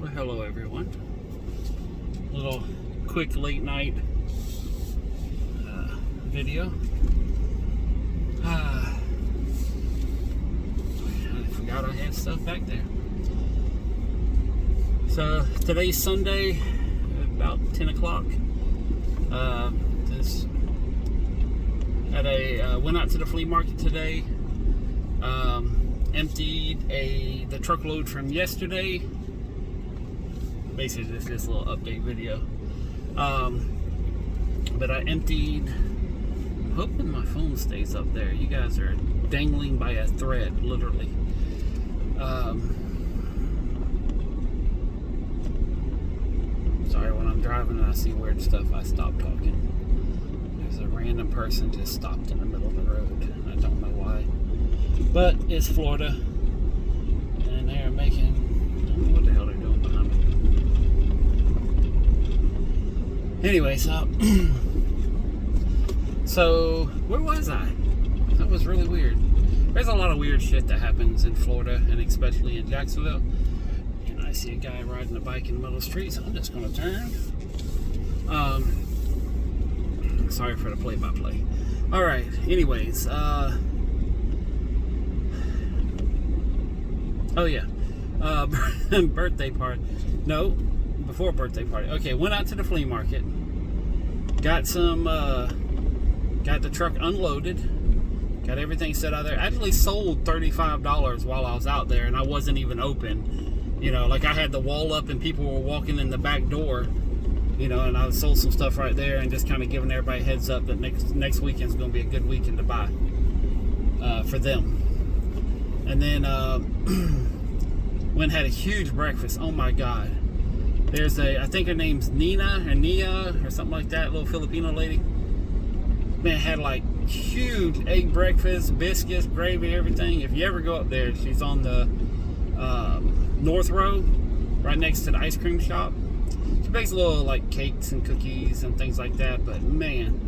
Well, hello everyone. Little quick late night video. I forgot I had stuff back there. So today's Sunday, about 10 o'clock. Went out to the flea market today. Emptied the truckload from yesterday. Basically, this little update video. But I emptied. I'm hoping my phone stays up there. You guys are dangling by a thread, literally. Sorry, when I'm driving and I see weird stuff, I stop talking. There's a random person just stopped in the middle of the road. I don't know why. But it's Florida. And they're making... I don't know what the hell they're doing behind me. Anyway, so where was I? That was really weird. There's a lot of weird shit that happens in Florida, and especially in Jacksonville. And I see a guy riding a bike in the middle of the street, so I'm just going to turn. Sorry for the play-by-play. All right. Anyways, oh yeah, birthday party. No, before birthday party. Okay, went out to the flea market. Got the truck unloaded. Got everything set out there. Actually sold $35 while I was out there, and I wasn't even open. You know, like I had the wall up and people were walking in the back door. You know, and I sold some stuff right there and just kind of giving everybody a heads up that next weekend's going to be a good weekend to buy for them. And then went and had a huge breakfast. Oh my God. There's I think her name's Nina or Nia or something like that, little Filipino lady. Man, had like huge egg breakfast, biscuits, gravy, everything. If you ever go up there, she's on the North Road, right next to the ice cream shop. She makes little like cakes and cookies and things like that. But man,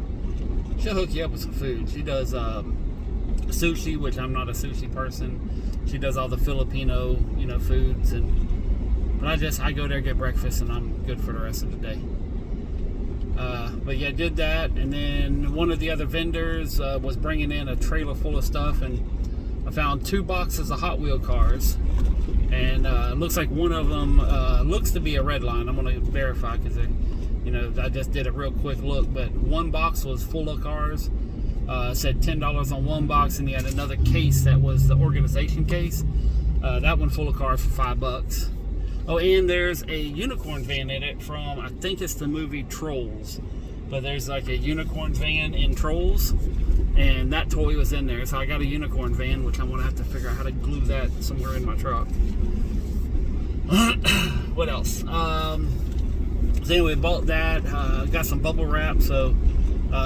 she'll hook you up with some food. She does sushi, which I'm not a sushi person. She does all the Filipino, foods, but I go there, get breakfast, and I'm good for the rest of the day. But yeah, did that, and then one of the other vendors was bringing in a trailer full of stuff, and I found 2 boxes of Hot Wheel cars, and it looks like one of them looks to be a red line. I'm gonna verify because I just did a real quick look, but one box was full of cars. Said $10 on one box, and he had another case that was the organization case. That one full of cars for $5. Oh, and there's a unicorn van in it from, I think it's the movie Trolls. But there's like a unicorn van in Trolls, and that toy was in there. So I got a unicorn van, which I'm gonna have to figure out how to glue that somewhere in my truck. What else? So anyway, bought that. Got some bubble wrap. So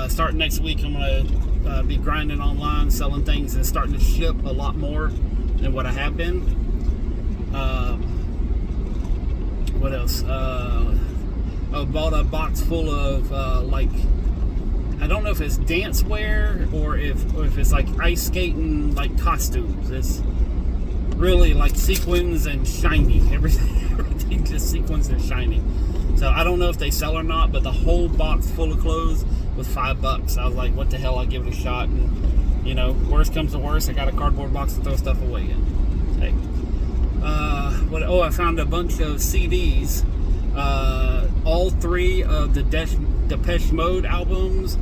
starting next week, I'm gonna be grinding online, selling things, and starting to ship a lot more than what I have been. What else? I bought a box full of I don't know if it's dance wear or if it's like ice skating like costumes. It's really like sequins and shiny. Everything just sequins and shiny. So I don't know if they sell or not, but the whole box full of clothes was $5. I was like, what the hell, I'll give it a shot. And worst comes to worst, I got a cardboard box to throw stuff away in. Hey. I found a bunch of CDs, all 3 of the Depeche Mode albums,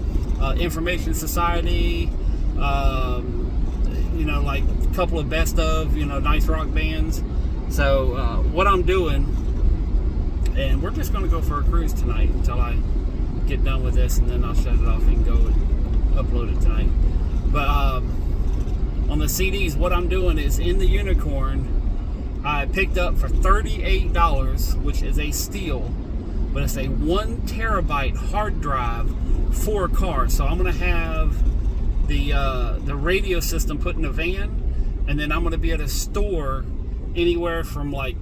Information Society, like a couple of best of, nice rock bands. So what I'm doing, and we're just going to go for a cruise tonight until I get done with this, and then I'll shut it off and go and upload it tonight. But on the CDs, what I'm doing is in the unicorn, I picked up for $38, which is a steal, but it's a 1 terabyte hard drive for a car. So I'm gonna have the radio system put in a van, and then I'm gonna be able to store anywhere from like,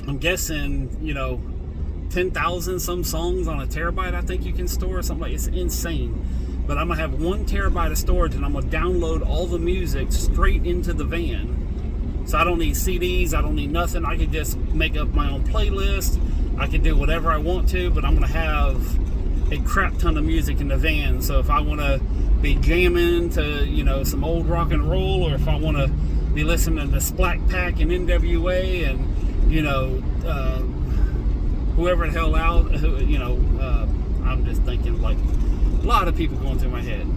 I'm guessing 10,000 some songs on a terabyte. I think you can store something like, it's insane. But I'm gonna have 1 terabyte of storage, and I'm gonna download all the music straight into the van. So I don't need CDs, I don't need nothing. I can just make up my own playlist. I can do whatever I want to, but I'm gonna have a crap ton of music in the van. So if I want to be jamming to, you know, some old rock and roll, or if I want to be listening to Splat Pack and NWA and, you know, whoever the hell out, you know, I'm just thinking like a lot of people going through my head.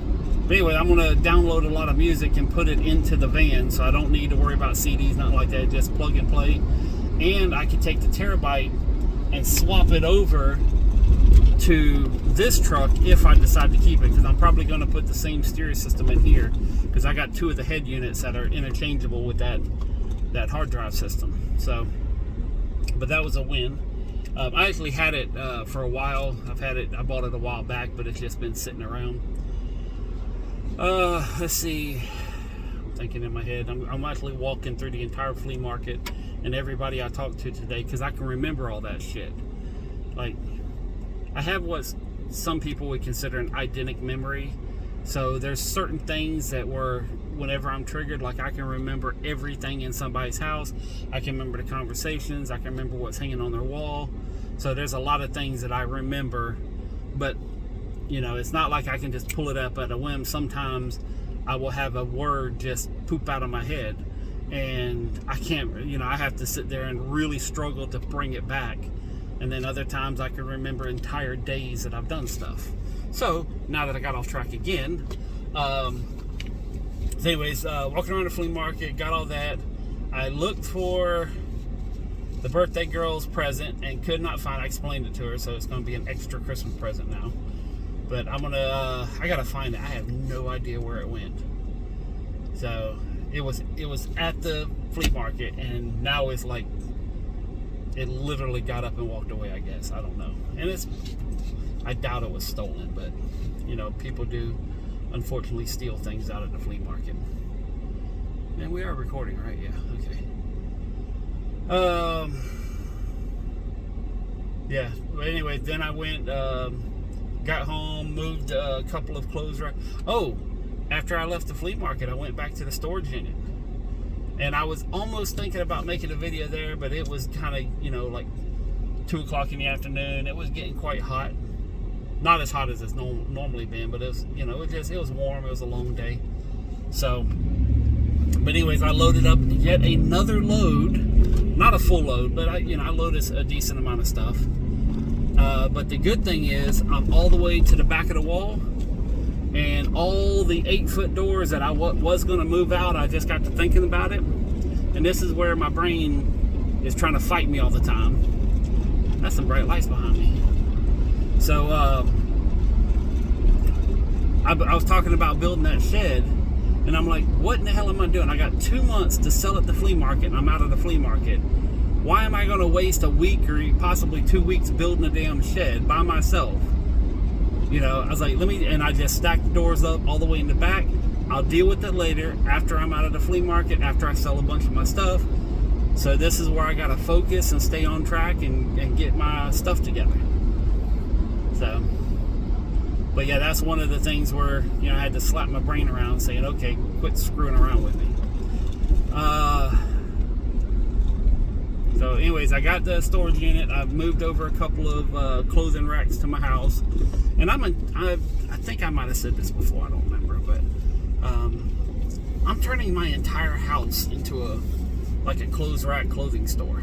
But anyway, I'm going to download a lot of music and put it into the van, so I don't need to worry about CDs, nothing like that, just plug and play. And I can take the terabyte and swap it over to this truck if I decide to keep it, because I'm probably going to put the same stereo system in here, because I got 2 of the head units that are interchangeable with that hard drive system. So, but that was a win. I actually had it for a while. I bought it a while back, but it's just been sitting around. Let's see. I'm thinking in my head. I'm actually walking through the entire flea market and everybody I talked to today, because I can remember all that shit. Like, I have what some people would consider an eidetic memory. So there's certain things that were, whenever I'm triggered, like I can remember everything in somebody's house. I can remember the conversations. I can remember what's hanging on their wall. So there's a lot of things that I remember, but you know, it's not like I can just pull it up at a whim. Sometimes I will have a word just poop out of my head, and I can't, you know, I have to sit there and really struggle to bring it back. And then other times I can remember entire days that I've done stuff. So now that I got off track again, anyways, walking around the flea market, got all that. I looked for the birthday girl's present and could not find. I explained it to her, so it's going to be an extra Christmas present now. But I'm gonna, I gotta find it. I have no idea where it went. So it was at the flea market, and now it's like, it literally got up and walked away, I guess. I don't know. And I doubt it was stolen, but, you know, people do unfortunately steal things out of the flea market. And we are recording, right? Yeah, okay. Yeah, but anyway, then I went, got home, moved a couple of clothes racks. Oh, after I left the flea market, I went back to the storage unit. And I was almost thinking about making a video there, but it was kind of, you know, like 2 o'clock in the afternoon. It was getting quite hot. Not as hot as it's normally been, but it was, you know, it was warm. It was a long day. So, but anyways, I loaded up yet another load. Not a full load, but I loaded a decent amount of stuff. But the good thing is I'm all the way to the back of the wall, and all the 8-foot doors that I was going to move out, I just got to thinking about it. And this is where my brain is trying to fight me all the time. That's some bright lights behind me. So I was talking about building that shed, and I'm like, what in the hell am I doing? I got 2 months to sell at the flea market, and I'm out of the flea market. Why am I going to waste a week or possibly 2 weeks building a damn shed by myself? You know, I was like, and I just stacked the doors up all the way in the back. I'll deal with it later after I'm out of the flea market, after I sell a bunch of my stuff. So this is where I got to focus and stay on track and get my stuff together. So, but yeah, that's one of the things where, you know, I had to slap my brain around saying, okay, quit screwing around with me. So anyways, I got the storage unit. I've moved over a couple of clothing racks to my house. And I think I might have said this before, I don't remember, but I'm turning my entire house into a clothes rack clothing store.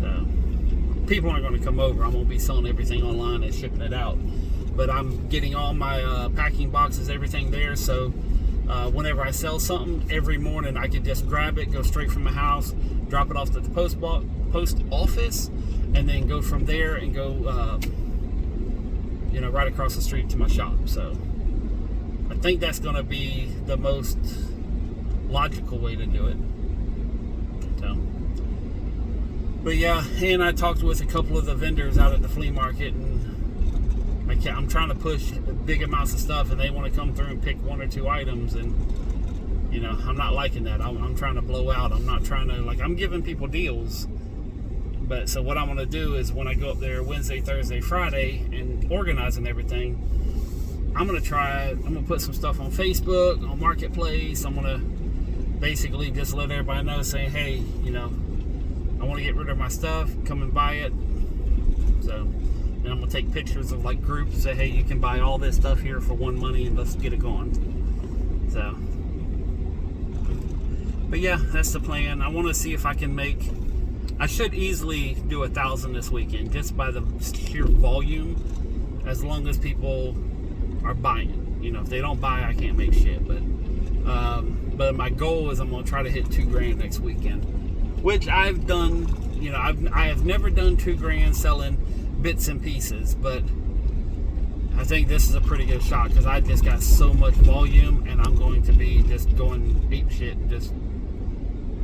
So people aren't going to come over. I'm going to be selling everything online and shipping it out. But I'm getting all my packing boxes, everything there, so whenever I sell something, every morning I can just grab it, go straight from my house, drop it off to the post office, and then go from there and go right across the street to my shop. So I think that's going to be the most logical way to do it. So, but yeah, and I talked with a couple of the vendors out at the flea market, and I'm trying to push big amounts of stuff, and they want to come through and pick 1 or 2 items, and you know, I'm not liking that. I'm trying to blow out. I'm not trying to, I'm giving people deals. But so what I'm going to do is when I go up there Wednesday, Thursday, Friday and organizing everything, I'm going to put some stuff on Facebook, on Marketplace. I'm going to basically just let everybody know, saying, hey, I want to get rid of my stuff, come and buy it. So, and I'm going to take pictures of like groups, say, hey, you can buy all this stuff here for one money and let's get it going. So, but yeah, that's the plan. I want to see if I can I should easily do 1,000 this weekend, just by the sheer volume, as long as people are buying. If they don't buy, I can't make shit. But my goal is I'm going to try to hit $2,000 next weekend, which I've done. I have never done $2,000 selling bits and pieces, but I think this is a pretty good shot because I just got so much volume, and I'm going to be just going ape shit and just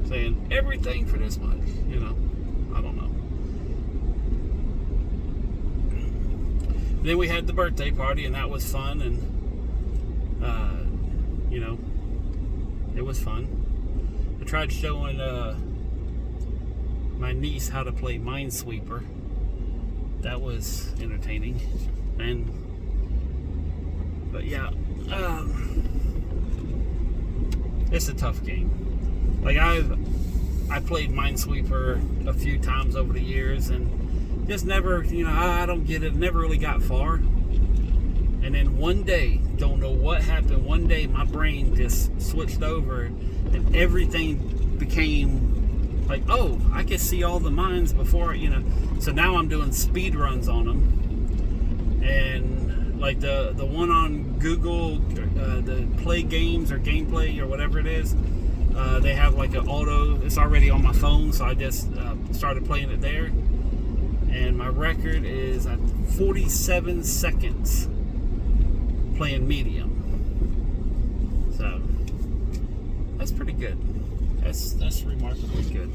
saying everything for this much. I don't know. Then we had the birthday party, and that was fun, and it was fun. I tried showing my niece how to play Minesweeper. That was entertaining, but yeah, it's a tough game. Like I played Minesweeper a few times over the years, and just never, I don't get it. Never really got far. And then one day, don't know what happened. One day, my brain just switched over, and everything became like, oh, I could see all the mines before, So now I'm doing speed runs on them, and like the one on Google, the Play Games or Gameplay or whatever it is. They have like an auto. It's already on my phone, so I just started playing it there, and my record is at 47 seconds playing medium. So that's pretty good. That's remarkably good.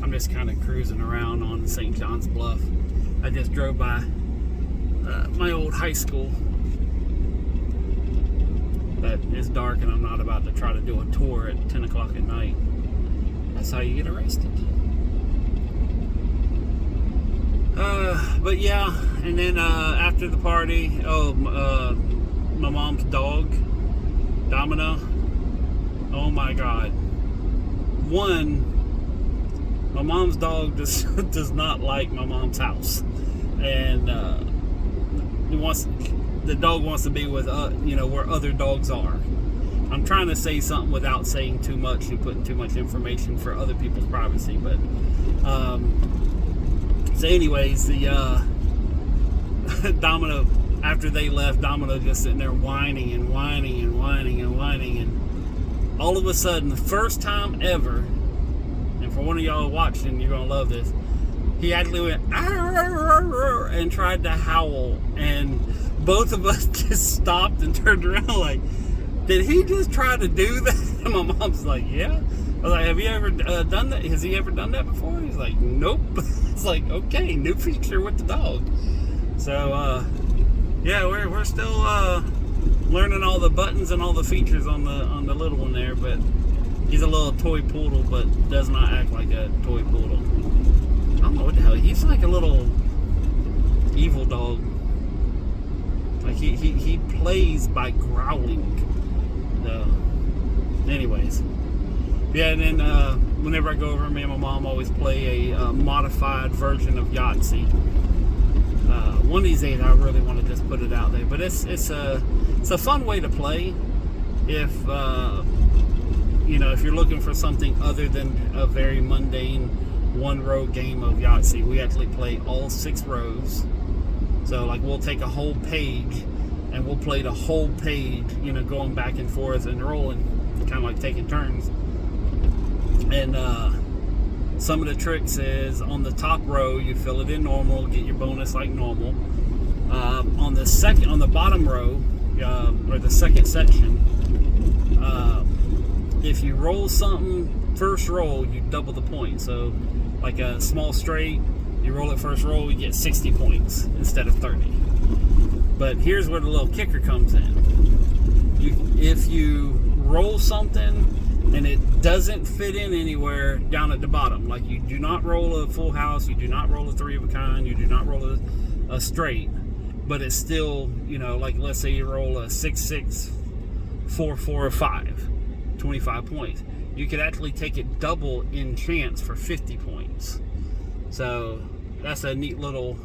I'm just kind of cruising around on St. John's Bluff. I just drove by my old high school. But it's dark, and I'm not about to try to do a tour at 10 o'clock at night. That's how you get arrested. But yeah, and then after the party, my mom's dog, Domino. Oh my God. My mom's dog does not like my mom's house, and the dog wants to be with where other dogs are. I'm trying to say something without saying too much and putting too much information for other people's privacy, but so anyways, the Domino, after they left, Domino just sitting there whining and whining and whining and whining, and all of a sudden, the first time ever, and for one of y'all watching, you're gonna love this, he actually went and tried to howl, and both of us just stopped and turned around like, did he just try to do that? And my mom's like, yeah. I was like, have you ever done that? Has he ever done that before? He's like, nope. It's like, okay, new feature with the dog. So, yeah, we're still learning all the buttons and all the features on the little one there, but he's a little toy poodle, but does not act like a toy poodle. I don't know what the hell. He's like a little evil dog. Like he plays by growling. So, anyways, yeah. And then whenever I go over, me and my mom always play a modified version of Yahtzee. One of these days, I really want to just put it out there. But it's a fun way to play if if you're looking for something other than a very mundane one-row game of Yahtzee. We actually play all 6 rows. So like we'll take a whole page and we'll play the whole page, going back and forth and rolling, kind of like taking turns. And some of the tricks is on the top row, you fill it in normal, get your bonus like normal. On the bottom row, or the second section, if you roll something first roll, you double the points. So like a small straight, you roll it first roll, you get 60 points instead of 30. But here's where the little kicker comes in. If you roll something and it doesn't fit in anywhere down at the bottom, like you do not roll a full house, you do not roll a 3 of a kind, you do not roll a straight, but it's still, like let's say you roll a 6-6 4, 4, or 5, 25 points. You could actually take it double in chance for 50 points. So that's a neat little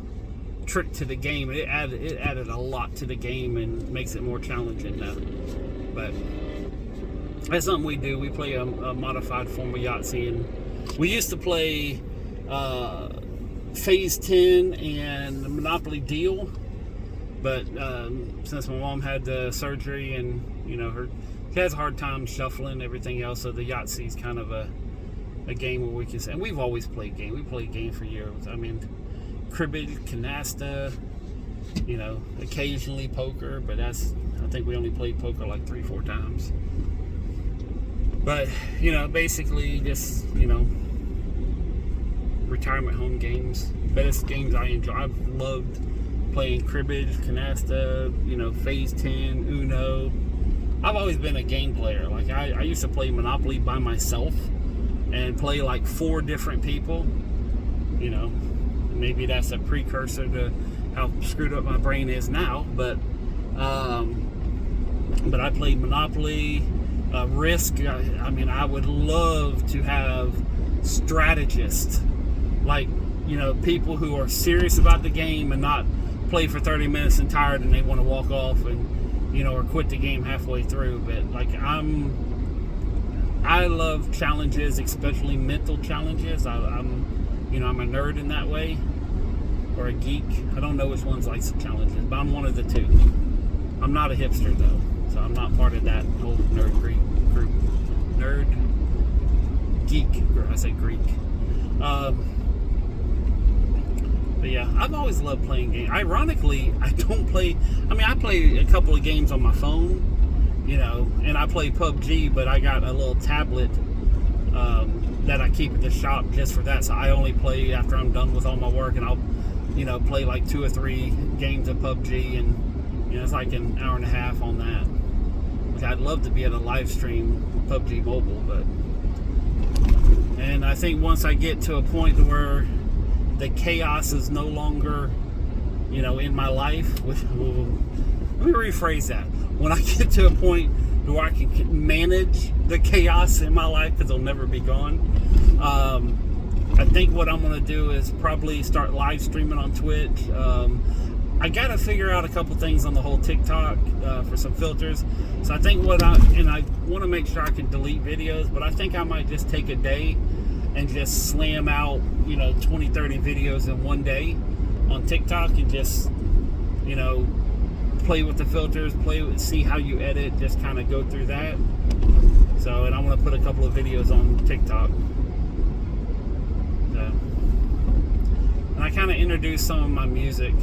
trick to the game. It added a lot to the game and makes it more challenging now. But that's something we do. We play a modified form of Yahtzee, and we used to play Phase 10 and Monopoly Deal. But since my mom had the surgery and she has a hard time shuffling everything else, so the Yahtzee is kind of a game where we can say, and we've always played game. We played game for years. I mean, cribbage, canasta, occasionally poker, but I think we only played poker like 3-4 times. But, basically just, retirement home games. Best games I enjoy. I've loved playing cribbage, canasta, Phase 10, Uno. I've always been a game player. Like, I used to play Monopoly by myself and play like 4 different people. Maybe that's a precursor to how screwed up my brain is now. But I played Monopoly, Risk. I would love to have strategists, like, people who are serious about the game and not play for 30 minutes and tired and they want to walk off and or quit the game halfway through. But like, I love challenges, especially mental challenges. I'm a nerd in that way, or a geek. I don't know which one's like some challenges, but I'm one of the two. I'm not a hipster though, so I'm not part of that whole nerd group. Nerd, geek. I say Greek. But yeah, I've always loved playing games. Ironically, I don't play. I play a couple of games on my phone, and I play PUBG, but I got a little tablet that I keep at the shop just for that. So I only play after I'm done with all my work, and I'll, play like 2 or 3 games of PUBG, and it's like an hour and a half on that. Which I'd love to be able to live stream PUBG Mobile, and I think once I get to a point where the chaos is no longer, in my life. Let me rephrase that. When I get to a point where I can manage the chaos in my life, because it'll never be gone, I think what I'm going to do is probably start live streaming on Twitch. I got to figure out a couple things on the whole TikTok for some filters. So I think I want to make sure I can delete videos, but I think I might just take a day and just slam out, 20, 30 videos in one day on TikTok and just, play with the filters, see how you edit, just kind of go through that. So, and I want to put a couple of videos on TikTok. So, and I kind of introduced some of my music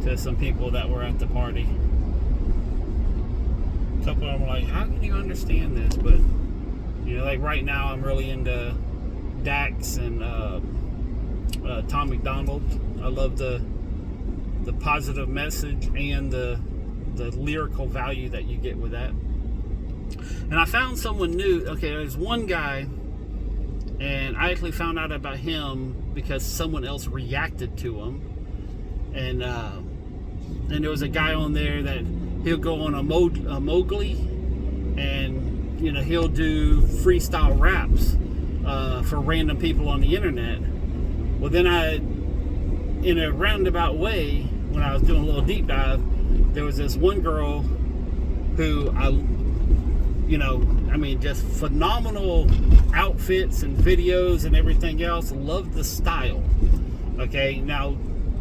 to some people that were at the party. A couple of them were like, how can you understand this? But, like right now I'm really into Dax and Tom McDonald. I love the positive message and the lyrical value that you get with that. And I found someone new. Okay, there's one guy, and I actually found out about him because someone else reacted to him. And there was a guy on there that he'll go on a Mowgli, and he'll do freestyle raps for random people on the internet. Well, then in a roundabout way, when I was doing a little deep dive, there was this one girl who just phenomenal outfits and videos and everything else. Loved the style. Okay, now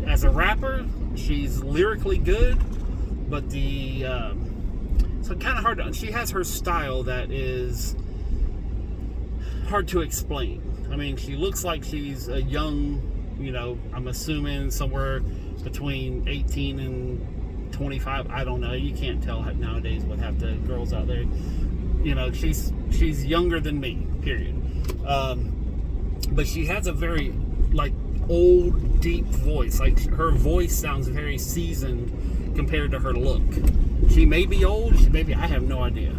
as a rapper, she's lyrically good, but so kind of hard to. She has her style that is hard to explain. She looks like she's a young, I'm assuming somewhere between 18 and 25. I don't know. You can't tell nowadays with half the girls out there. She's younger than me, period. But she has a very, old, deep voice. Like, her voice sounds very seasoned compared to her look. She may be old. I have no idea,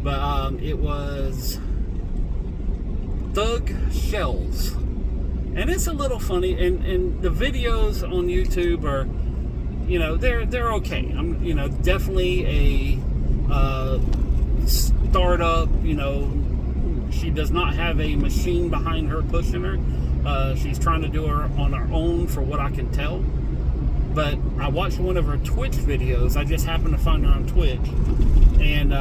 But it was Thug Shells. And it's a little funny, and the videos on YouTube are, they're okay. I'm, definitely a startup. She does not have a machine behind her pushing her. She's trying to do her on her own, for what I can tell. But I watched one of her Twitch videos. I just happened to find her on Twitch, and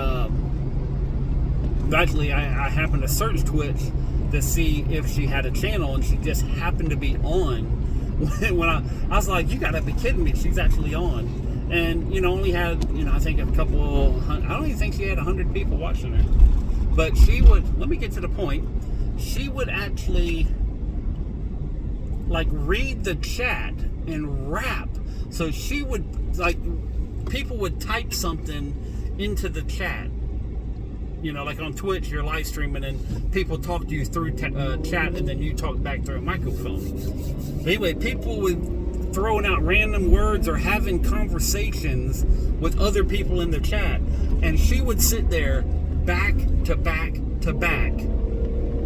actually I happened to search Twitch to see if she had a channel, and she just happened to be on. When I was like, you gotta be kidding me, she's actually on. And only had I think a couple, I don't even think she had 100 people watching her. But she would, let me get to the point, she would actually like read the chat and rap. So she would, like, people would type something into the chat. Like on Twitch, you're live streaming and people talk to you through chat, and then you talk back through a microphone. But anyway, people would throwing out random words or having conversations with other people in the chat, and she would sit there back to back to back,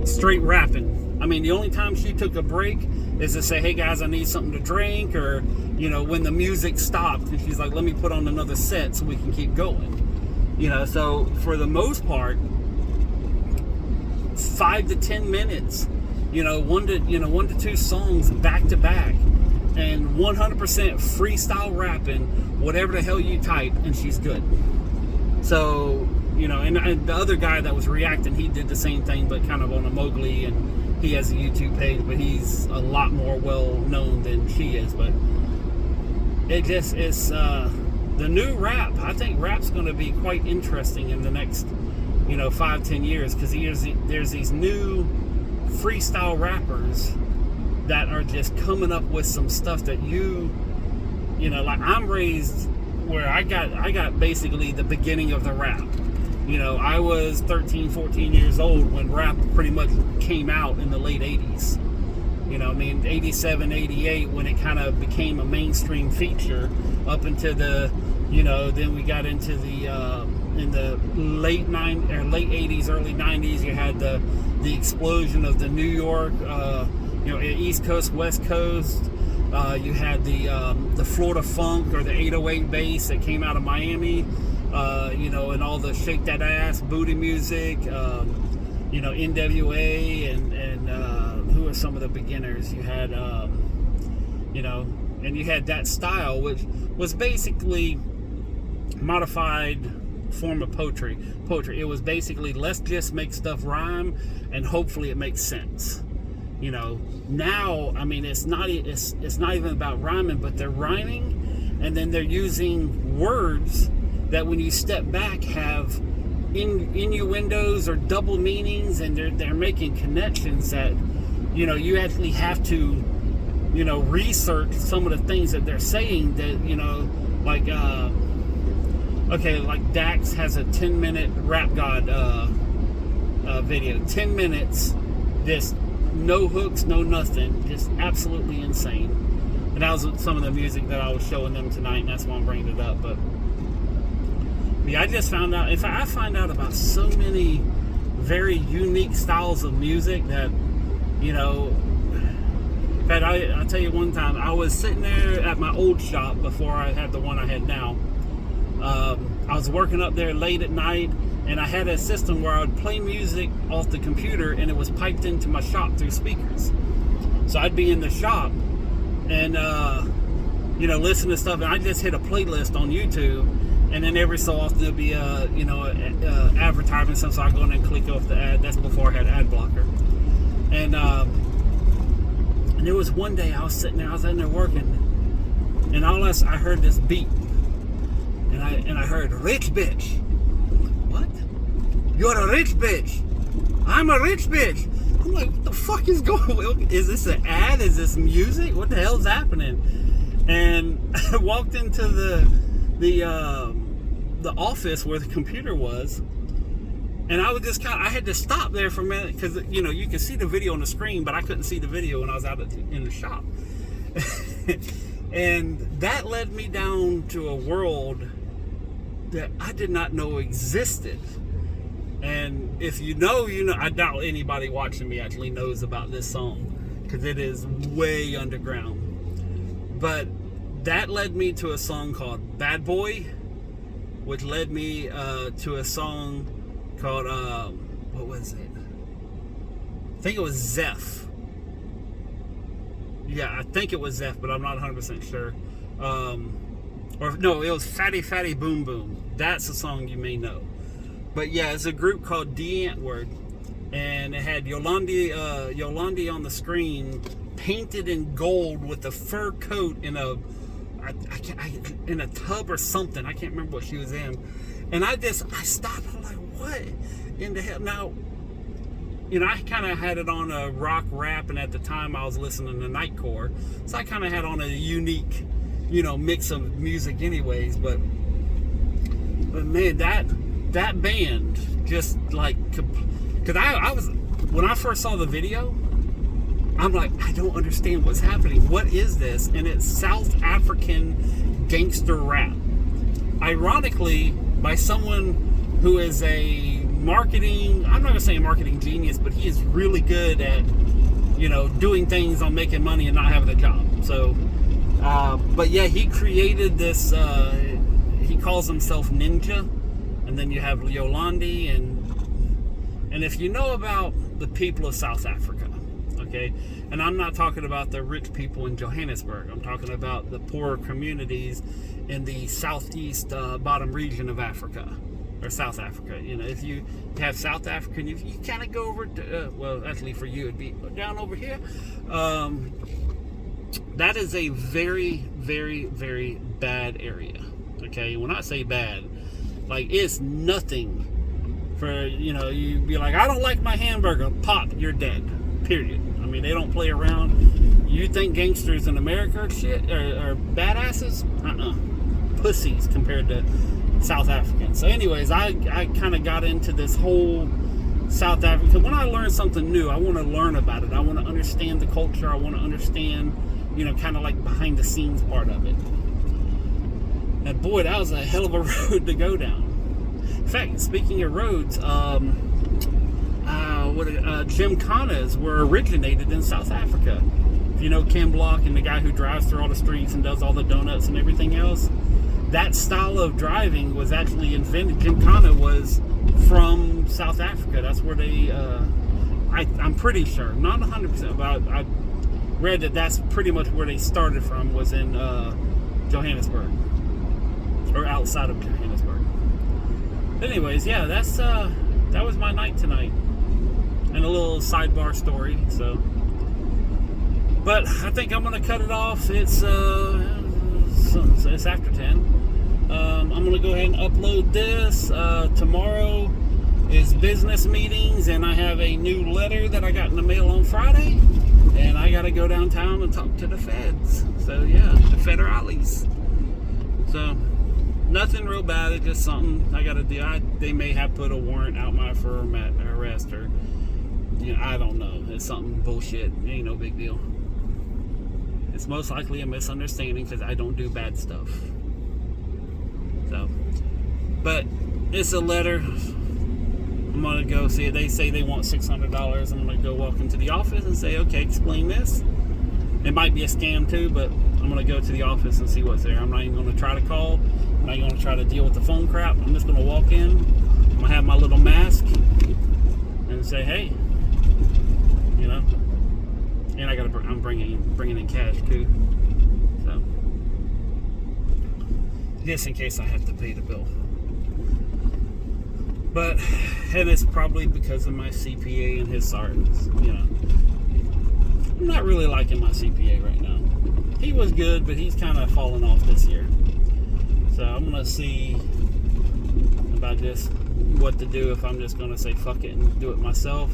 straight rapping. I mean, the only time she took a break is to say, hey guys, I need something to drink, or when the music stopped and she's like, let me put on another set so we can keep going. So for the most part, 5 to 10 minutes, one to two songs back to back, and 100% freestyle rapping, whatever the hell you type, and she's good. So, and the other guy that was reacting, he did the same thing, but kind of on a Mowgli, and he has a YouTube page, but he's a lot more well known than she is. But it's the new rap. I think rap's going to be quite interesting in the next 5-10 years, because there's these new freestyle rappers that are just coming up with some stuff that like, I'm raised where I got basically the beginning of the rap. I was 13, 14 years old when rap pretty much came out in the late 80s. 87, 88, when it kind of became a mainstream feature, up into the, then we got into the, in the late 80s, early 90s, you had the explosion of the New York, East Coast, West Coast. You had the Florida funk, or the 808 bass that came out of Miami, and all the shake that ass booty music, NWA, and who are some of the beginners? You had, and you had that style, which was basically modified form of poetry. It was basically, let's just make stuff rhyme, and hopefully it makes sense. Now, I mean, it's not even about rhyming, but they're rhyming, and then they're using words that, when you step back, have innuendos or double meanings, and they're making connections that you actually have to research some of the things that they're saying, that like like Dax has a 10-minute Rap God video, 10 minutes, this no hooks, no nothing, just absolutely insane. And that was some of the music that I was showing them tonight, and that's why I'm bringing it up. But yeah, I just found out, I find out about so many very unique styles of music that, in fact, I'll tell you one time, I was sitting there at my old shop before I had the one I had now. I was working up there late at night, and I had a system where I would play music off the computer, and it was piped into my shop through speakers. So I'd be in the shop and, listen to stuff, and I just hit a playlist on YouTube, and then every so often there'll be advertisement, so I go in and click off the ad. That's before I had ad blocker. And there was one day I was sitting there working, and all I heard this beat, and I heard, rich bitch. What? You're a rich bitch. I'm a rich bitch. I'm like, what the fuck is going on? Is this an ad? Is this music? What the hell's happening? And I walked into the office where the computer was, and I was just I had to stop there for a minute, because you can see the video on the screen, but I couldn't see the video when I was out in the shop. And that led me down to a world that I did not know existed. And if you know, I doubt anybody watching me actually knows about this song, because it is way underground. But that led me to a song called Bad Boy which led me to a song called, what was it? I think it was Zeph. Yeah, I think it was Zeph, but I'm not 100% sure. Or no, it was Fatty Fatty Boom Boom. That's a song you may know. But yeah, it's a group called D Antwoord, and it had Yolandi on the screen, painted in gold with a fur coat in a tub or something. I can't remember what she was in. And I stopped. I'm like, what in the hell? Now, you know, I kind of had it on a rock rap, and at the time I was listening to Nightcore, so I kind of had on a unique, you know, mix of music anyways. But man, that band just like, because I was, when I first saw the video, I'm like, I don't understand what's happening. What is this? And it's South African gangster rap. Ironically, by someone who is a marketing, I'm not going to say a marketing genius, but he is really good at, you know, doing things on making money and not having a job. So, but yeah, he created this, he calls himself Ninja. And then you have Yolandi, and if you know about the people of South Africa, okay, and I'm not talking about the rich people in Johannesburg, I'm talking about the poorer communities in the southeast bottom region of Africa, or South Africa. You know, if you have South Africa, you kind of go over to, well, actually for you it'd be down over here. That is a very, very, very bad area. Okay, when I say bad, like, it's nothing for, you know, you be like, I don't like my hamburger, pop, you're dead, period. I mean, they don't play around. You think gangsters in America are shit, are badasses? Pussies compared to South Africans. So anyways, I kind of got into this whole South Africa. When I learn something new, I want to learn about it. I want to understand the culture. I want to understand, you know, kind of like behind the scenes part of it. And boy, that was a hell of a road to go down. In fact, speaking of roads, Gymkhanas were originated in South Africa. If you know Ken Block and the guy who drives through all the streets and does all the donuts and everything else, that style of driving was actually invented. Gymkhana was from South Africa. That's where they, I'm pretty sure, not 100%, but I read that that's pretty much where they started from, was in Johannesburg. Or outside of Johannesburg. But anyways, yeah, that was my night tonight, and a little sidebar story. So, but I think I'm gonna cut it off. It's after 10. I'm gonna go ahead and upload this. Tomorrow is business meetings, and I have a new letter that I got in the mail on Friday, and I gotta go downtown and talk to the feds. So yeah, the federales. So. Nothing real bad, it's just something I gotta do. They may have put a warrant out my for arrest, or, you know, I don't know. It's something bullshit. It ain't no big deal. It's most likely a misunderstanding because I don't do bad stuff. So, but it's a letter. I'm gonna go see it. They say they want $600. I'm gonna go walk into the office and say, okay, explain this. It might be a scam too, but I'm gonna go to the office and see what's there. I'm not even gonna try to call. I'm not going to try to deal with the phone crap. I'm just going to walk in. I'm going to have my little mask and say, hey, you know. And I'm bringing in cash too. So, just in case I have to pay the bill. But, and it's probably because of my CPA and his sergeants. You know, I'm not really liking my CPA right now. He was good, but he's kind of fallen off this year. So I'm going to see about just what to do if I'm just going to say fuck it and do it myself.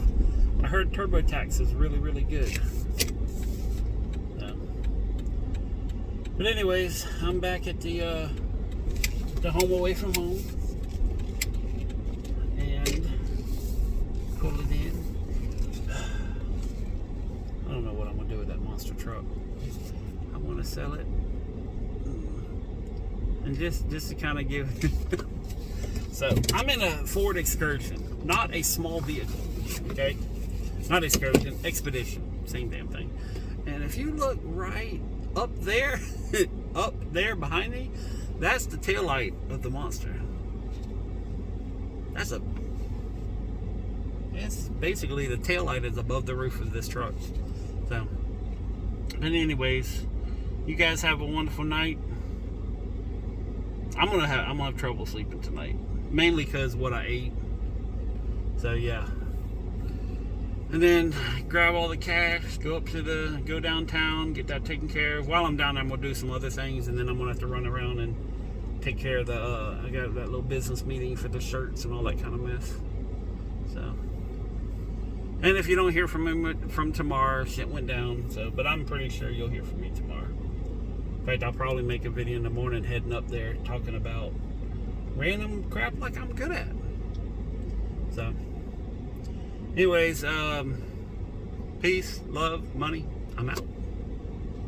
I heard TurboTax is really, really good. So. But anyways, I'm back at the home away from home. And pull it in. I don't know what I'm going to do with that monster truck. I want to sell it. And just to kind of give so I'm in a Ford Excursion, not a small vehicle, okay, not Excursion, Expedition, same damn thing. And if you look right up there behind me, that's the taillight of the monster. It's basically the tail light is above the roof of this truck. So, but anyways, you guys have a wonderful night. I'm gonna have trouble sleeping tonight, mainly because what I ate. So yeah. And then grab all the cash, go downtown, get that taken care of. While I'm down there, I'm gonna do some other things, and then I'm gonna have to run around and take care of I got that little business meeting for the shirts and all that kind of mess. So, and if you don't hear from me from tomorrow, shit went down. So, but I'm pretty sure you'll hear from me tomorrow. In fact, I'll probably make a video in the morning heading up there talking about random crap like I'm good at. So, anyways, peace, love, money. I'm out.